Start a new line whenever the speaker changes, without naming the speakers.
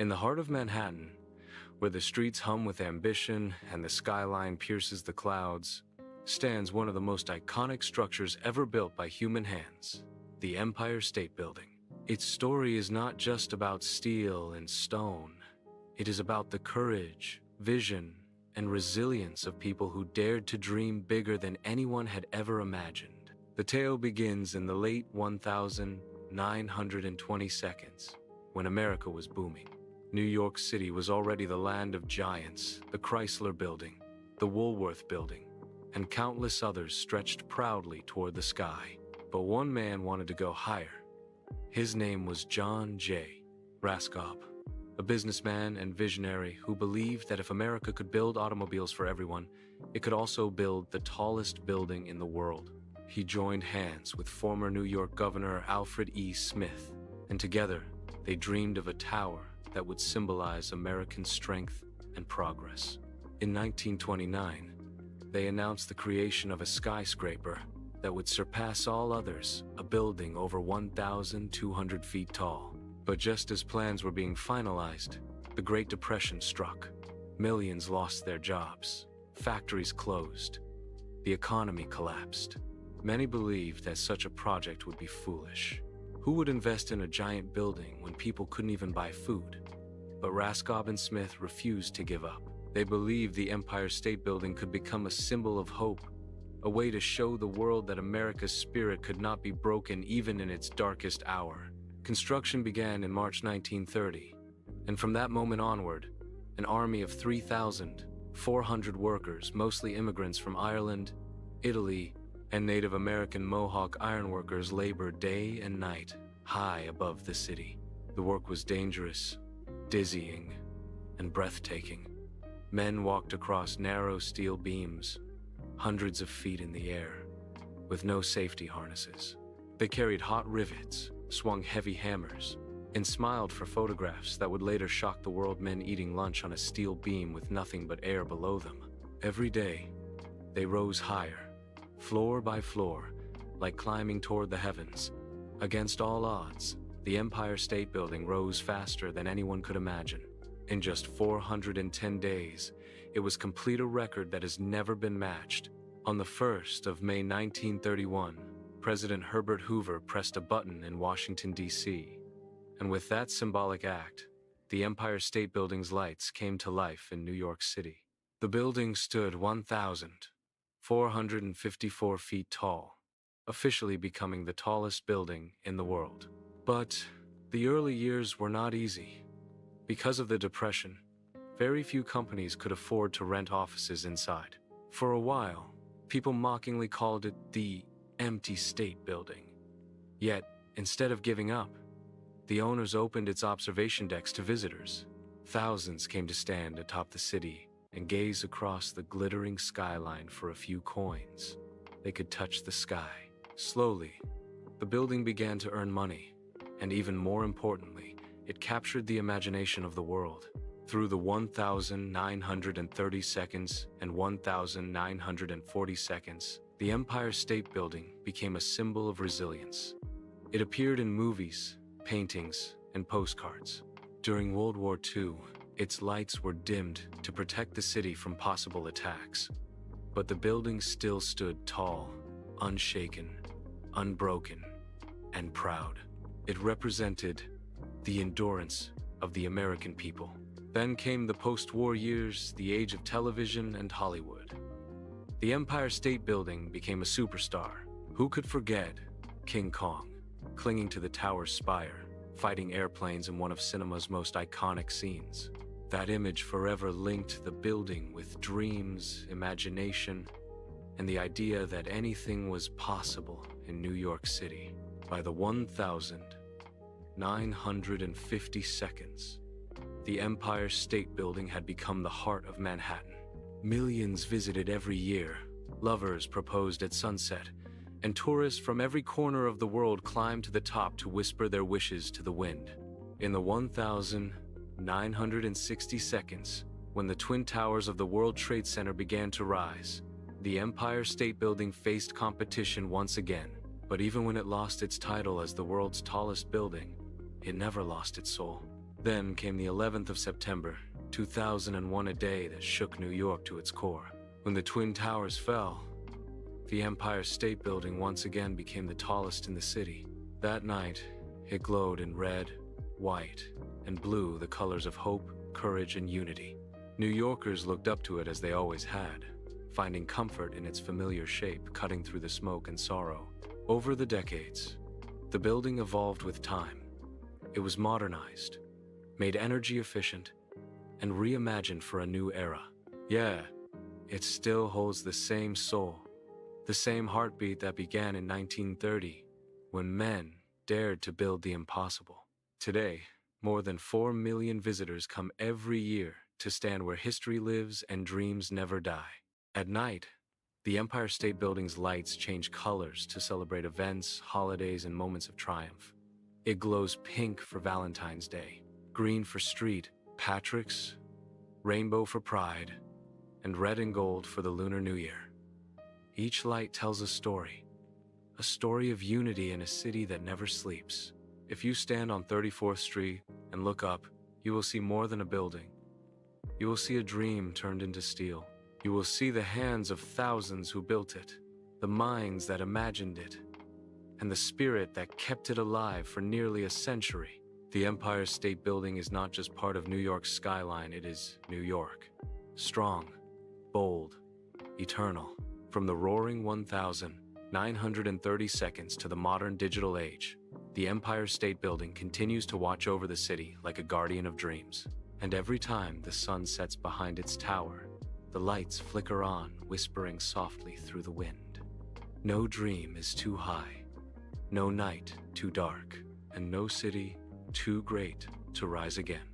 In the heart of Manhattan, where the streets hum with ambition and the skyline pierces the clouds, stands one of the most iconic structures ever built by human hands, the Empire State Building. Its story is not just about steel and stone. It is about the courage, vision, and resilience of people who dared to dream bigger than anyone had ever imagined. The tale begins in the late 1922, when America was booming. New York City was already the land of giants. The Chrysler Building, the Woolworth Building, and countless others stretched proudly toward the sky. But one man wanted to go higher. His name was John J. Raskob, a businessman and visionary who believed that if America could build automobiles for everyone, it could also build the tallest building in the world. He joined hands with former New York Governor Alfred E. Smith, and together they dreamed of a tower that would symbolize American strength and progress. In 1929, they announced the creation of a skyscraper that would surpass all others, a building over 1,200 feet tall. But just as plans were being finalized, the Great Depression struck. Millions lost their jobs, factories closed, the economy collapsed. Many believed that such a project would be foolish. Who would invest in a giant building when people couldn't even buy food? But Raskob and Smith refused to give up. They believed the Empire State Building could become a symbol of hope, a way to show the world that America's spirit could not be broken even in its darkest hour. Construction began in March 1930, and from that moment onward, an army of 3,400 workers, mostly immigrants from Ireland, Italy, and Native American Mohawk ironworkers, labored day and night, high above the city. The work was dangerous, dizzying, and breathtaking. Men walked across narrow steel beams, hundreds of feet in the air, with no safety harnesses. They carried hot rivets, swung heavy hammers, and smiled for photographs that would later shock the world. Men eating lunch on a steel beam with nothing but air below them. Every day, they rose higher, floor by floor, like climbing toward the heavens. Against all odds, the Empire State Building rose faster than anyone could imagine. In just 410 days, it was complete, a record that has never been matched. On the 1st of May 1931, President Herbert Hoover pressed a button in Washington, D.C. And with that symbolic act, the Empire State Building's lights came to life in New York City. The building stood 1,454 feet tall, officially becoming the tallest building in the world. But the early years were not easy. Because of the Depression, very few companies could afford to rent offices inside. For a while, people mockingly called it the Empty State Building. Yet, instead of giving up, the owners opened its observation decks to visitors. Thousands came to stand atop the city and gaze across the glittering skyline for a few coins. They could touch the sky. Slowly, the building began to earn money, and even more importantly, it captured the imagination of the world. Through the 1,930 seconds and 1,940 seconds, the Empire State Building became a symbol of resilience. It appeared in movies, paintings, and postcards. During World War II, its lights were dimmed to protect the city from possible attacks. But the building still stood tall, unshaken, unbroken, and proud. It represented the endurance of the American people. Then came the post-war years, the age of television and Hollywood. The Empire State Building became a superstar. Who could forget King Kong, clinging to the tower's spire, fighting airplanes in one of cinema's most iconic scenes? That image forever linked the building with dreams, imagination, and the idea that anything was possible in New York City. By the 1,950 seconds, the Empire State Building had become the heart of Manhattan. Millions visited every year, lovers proposed at sunset, and tourists from every corner of the world climbed to the top to whisper their wishes to the wind. In the 1,960 seconds, when the Twin Towers of the World Trade Center began to rise, the Empire State Building faced competition once again. But even when it lost its title as the world's tallest building, it never lost its soul. Then came the 11th of September, 2001, a day that shook New York to its core. When the Twin Towers fell, the Empire State Building once again became the tallest in the city. That night, it glowed in red, white, and blue, the colors of hope, courage, and unity. New Yorkers looked up to it as they always had, finding comfort in its familiar shape, cutting through the smoke and sorrow. Over the decades, the building evolved with time. It was modernized, made energy efficient, and reimagined for a new era. Yeah, it still holds the same soul, the same heartbeat that began in 1930, when men dared to build the impossible. Today, more than 4 million visitors come every year to stand where history lives and dreams never die. At night, the Empire State Building's lights change colors to celebrate events, holidays, and moments of triumph. It glows pink for Valentine's Day, green for St. Patrick's, rainbow for Pride, and red and gold for the Lunar New Year. Each light tells a story of unity in a city that never sleeps. If you stand on 34th Street and look up, you will see more than a building. You will see a dream turned into steel. You will see the hands of thousands who built it, the minds that imagined it, and the spirit that kept it alive for nearly a century. The Empire State Building is not just part of New York's skyline, it is New York. Strong, bold, eternal. From the roaring 1,930 seconds to the modern digital age, the Empire State Building continues to watch over the city like a guardian of dreams. And every time the sun sets behind its tower, the lights flicker on, whispering softly through the wind. No dream is too high, no night too dark, and no city too great to rise again.